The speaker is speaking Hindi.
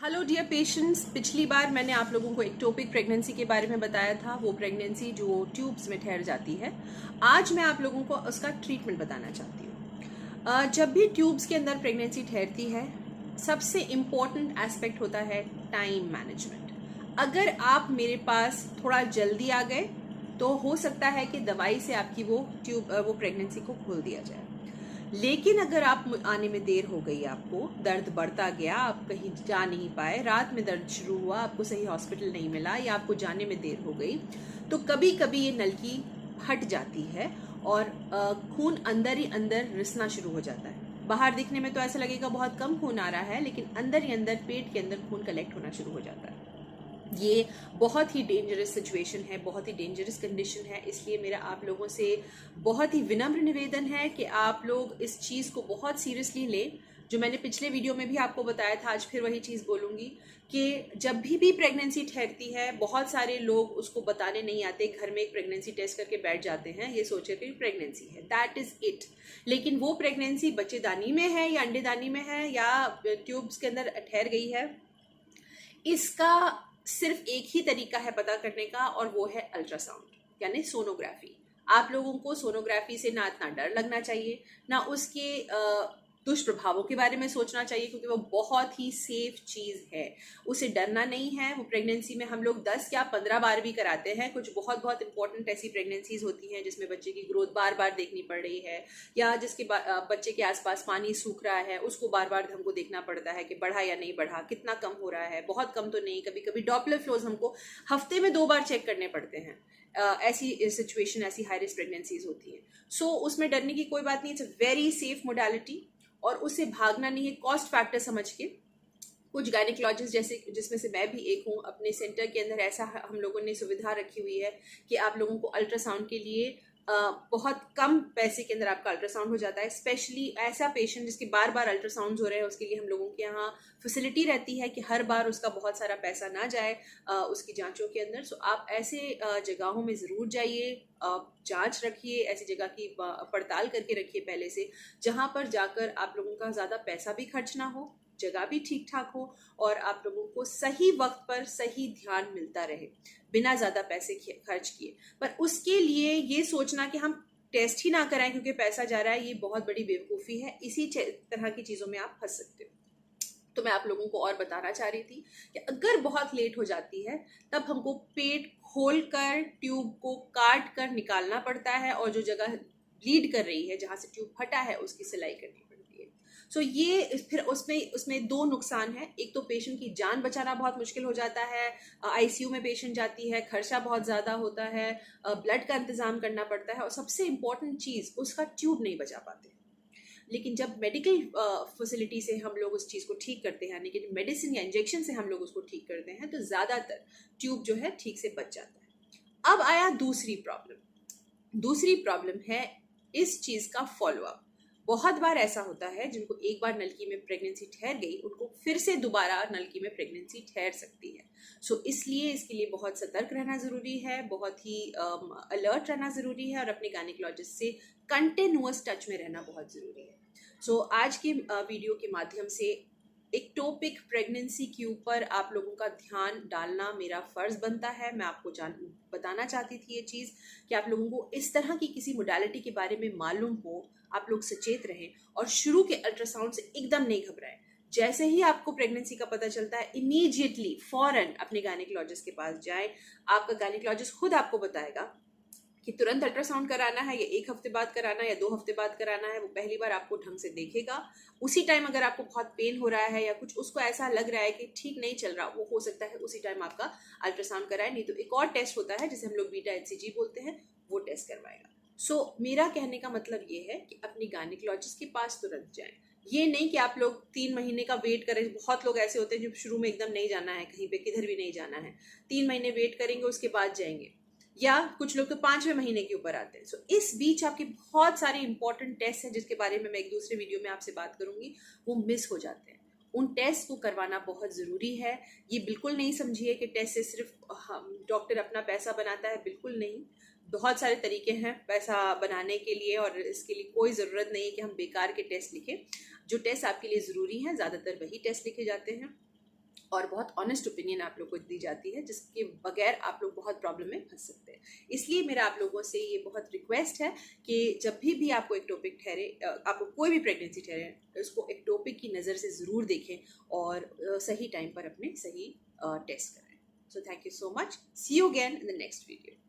हेलो डियर पेशेंट्स, पिछली बार मैंने आप लोगों को एक्टोपिक प्रेगनेंसी के बारे में बताया था, वो प्रेगनेंसी जो ट्यूब्स में ठहर जाती है। आज मैं आप लोगों को उसका ट्रीटमेंट बताना चाहती हूँ। जब भी ट्यूब्स के अंदर प्रेगनेंसी ठहरती है, सबसे इम्पॉर्टेंट एस्पेक्ट होता है टाइम मैनेजमेंट। अगर आप मेरे पास थोड़ा जल्दी आ गए तो हो सकता है कि दवाई से आपकी वो प्रेगनेंसी को खोल दिया जाए। लेकिन अगर आप आने में देर हो गई, आपको दर्द बढ़ता गया, आप कहीं जा नहीं पाए, रात में दर्द शुरू हुआ, आपको सही हॉस्पिटल नहीं मिला या आपको जाने में देर हो गई, तो कभी कभी ये नलकी फट जाती है और खून अंदर ही अंदर रिसना शुरू हो जाता है। बाहर दिखने में तो ऐसा लगेगा बहुत कम खून आ रहा है, लेकिन अंदर ही अंदर पेट के अंदर खून कलेक्ट होना शुरू हो जाता है। ये बहुत ही डेंजरस सिचुएशन है, बहुत ही डेंजरस कंडीशन है। इसलिए मेरा आप लोगों से बहुत ही विनम्र निवेदन है कि आप लोग इस चीज़ को बहुत सीरियसली लें। जो मैंने पिछले वीडियो में भी आपको बताया था, आज फिर वही चीज़ बोलूँगी कि जब भी प्रेगनेंसी ठहरती है, बहुत सारे लोग उसको बताने नहीं आते, घर में एक प्रेगनेंसी टेस्ट करके बैठ जाते हैं ये सोचे कि प्रेगनेंसी है, दैट इज़ इट। लेकिन वो प्रेगनेंसी बच्चेदानी में है या अंडेदानी में है या ट्यूब्स के अंदर ठहर गई है, इसका सिर्फ एक ही तरीका है पता करने का, और वो है अल्ट्रासाउंड यानी सोनोग्राफी। आप लोगों को सोनोग्राफी से ना इतना डर लगना चाहिए, ना उसके दुष्प्रभावों के बारे में सोचना चाहिए, क्योंकि वो बहुत ही सेफ चीज़ है। उसे डरना नहीं है। वो प्रेगनेंसी में हम लोग 10 या 15 बार भी कराते हैं। कुछ बहुत बहुत इंपॉर्टेंट ऐसी प्रेगनेंसीज होती हैं जिसमें बच्चे की ग्रोथ बार बार देखनी पड़ रही है, या जिसके बच्चे के आसपास पानी सूख रहा है, उसको बार बार हमको देखना पड़ता है कि बढ़ा या नहीं बढ़ा, कितना कम हो रहा है, बहुत कम तो नहीं। कभी कभी डॉपलर फ्लोज हमको हफ्ते में 2 बार चेक करने पड़ते हैं। ऐसी सिचुएशन, ऐसी हाई रिस्क प्रेगनेंसीज होती हैं। सो उसमें डरने की कोई बात नहीं। It's a very safe modality और उससे भागना नहीं है। कॉस्ट फैक्टर समझ के कुछ गायनिकोलॉजिस्ट, जैसे जिसमें से मैं भी एक हूँ, अपने सेंटर के अंदर ऐसा हम लोगों ने सुविधा रखी हुई है कि आप लोगों को अल्ट्रासाउंड के लिए बहुत कम पैसे के अंदर आपका अल्ट्रासाउंड हो जाता है। स्पेशली ऐसा पेशेंट जिसके बार बार अल्ट्रासाउंड हो रहे हैं, उसके लिए हम लोगों के यहाँ फैसिलिटी रहती है कि हर बार उसका बहुत सारा पैसा ना जाए उसकी जांचों के अंदर। सो आप ऐसे जगहों में ज़रूर जाइए, जांच रखिए, ऐसी जगह की पड़ताल करके रखिए पहले से, जहाँ पर जाकर आप लोगों का ज़्यादा पैसा भी खर्च ना हो, जगह भी ठीक ठाक हो, और आप लोगों को सही वक्त पर सही ध्यान मिलता रहे बिना ज़्यादा पैसे खर्च किए। पर उसके लिए ये सोचना कि हम टेस्ट ही ना कराएं क्योंकि पैसा जा रहा है, ये बहुत बड़ी बेवकूफ़ी है। इसी तरह की चीज़ों में आप फंस सकते हो। तो मैं आप लोगों को और बताना चाह रही थी कि अगर बहुत लेट हो जाती है, तब हमको पेट खोल कर ट्यूब को काट कर निकालना पड़ता है, और जो जगह ब्लीड कर रही है, जहाँ से ट्यूब फटा है, उसकी सिलाई करनी पड़ती है। सो ये फिर उसमें उसमें 2 नुकसान है। एक तो पेशेंट की जान बचाना बहुत मुश्किल हो जाता है, आईसीयू में पेशेंट जाती है, खर्चा बहुत ज़्यादा होता है, ब्लड का इंतज़ाम करना पड़ता है, और सबसे इम्पॉर्टेंट चीज़, उसका ट्यूब नहीं बचा पाते। लेकिन जब मेडिकल फैसिलिटी से हम लोग उस चीज़ को ठीक करते हैं, यानी कि मेडिसिन या इंजेक्शन से हम लोग उसको ठीक करते हैं, तो ज़्यादातर ट्यूब जो है ठीक से बच जाता है। अब आया दूसरी प्रॉब्लम। दूसरी प्रॉब्लम है इस चीज़ का फॉलोअप। बहुत बार ऐसा होता है, जिनको एक बार नलकी में प्रेगनेंसी ठहर गई, उनको फिर से दोबारा नलकी में प्रेगनेंसी ठहर सकती है। सो इसलिए इसके लिए बहुत सतर्क रहना ज़रूरी है, बहुत ही अलर्ट रहना ज़रूरी है, और अपने गायनिकोलॉजिस्ट से कंटिन्यूअस टच में रहना बहुत ज़रूरी है। सो आज के वीडियो के माध्यम से एक्टोपिक प्रेगनेंसी के ऊपर आप लोगों का ध्यान डालना मेरा फ़र्ज़ बनता है। मैं आपको बताना चाहती थी ये चीज़ कि आप लोगों को इस तरह की किसी मोडालिटी के बारे में मालूम हो, आप लोग सचेत रहें, और शुरू के अल्ट्रासाउंड से एकदम नहीं घबराएं। जैसे ही आपको प्रेगनेंसी का पता चलता है, इमीडिएटली फ़ौरन अपने गायनिकोलॉजिस्ट के पास जाएं। आपका गायनिकोलॉजिस्ट खुद आपको बताएगा कि तुरंत अल्ट्रासाउंड कराना है या 1 हफ्ते बाद कराना है या 2 हफ्ते बाद कराना है। वो पहली बार आपको ढंग से देखेगा। उसी टाइम अगर आपको बहुत पेन हो रहा है या कुछ उसको ऐसा लग रहा है कि ठीक नहीं चल रहा, वो हो सकता है उसी टाइम आपका अल्ट्रासाउंड कराए। नहीं तो एक और टेस्ट होता है जिसे हम लोग बीटा HCG बोलते हैं, वो टेस्ट करवाएगा। सो मेरा कहने का मतलब ये है कि अपनी गायनिकोलॉजिस्ट के पास तुरंत जाएं। ये नहीं कि आप लोग 3 महीने का वेट करें। बहुत लोग ऐसे होते हैं जो शुरू में एकदम नहीं जाना है, कहीं पे किधर भी नहीं जाना है, 3 महीने वेट करेंगे, उसके बाद जाएंगे, या कुछ लोग तो 5वें महीने के ऊपर आते हैं। सो इस बीच आपके बहुत सारे इंपॉर्टेंट टेस्ट हैं जिसके बारे में मैं एक दूसरे वीडियो में आपसे बात करूंगी, वो मिस हो जाते हैं। उन टेस्ट को करवाना बहुत ज़रूरी है। ये बिल्कुल नहीं समझिए कि टेस्ट से सिर्फ डॉक्टर अपना पैसा बनाता है, बिल्कुल नहीं। बहुत सारे तरीके हैं पैसा बनाने के लिए, और इसके लिए कोई ज़रूरत नहीं है कि हम बेकार के टेस्ट लिखें। जो टेस्ट आपके लिए ज़रूरी हैं, ज़्यादातर वही टेस्ट लिखे जाते हैं। और बहुत ऑनेस्ट ओपिनियन आप लोग को दी जाती है, जिसके बगैर आप लोग बहुत प्रॉब्लम में फंस सकते हैं। इसलिए मेरा आप लोगों से ये बहुत रिक्वेस्ट है कि जब भी आपको एक टॉपिक ठहरे, आपको कोई भी प्रेगनेंसी ठहरे, उसको एक टॉपिक की नज़र से ज़रूर देखें और सही टाइम पर अपने सही टेस्ट करें। So thank you so much, see you again in the next video.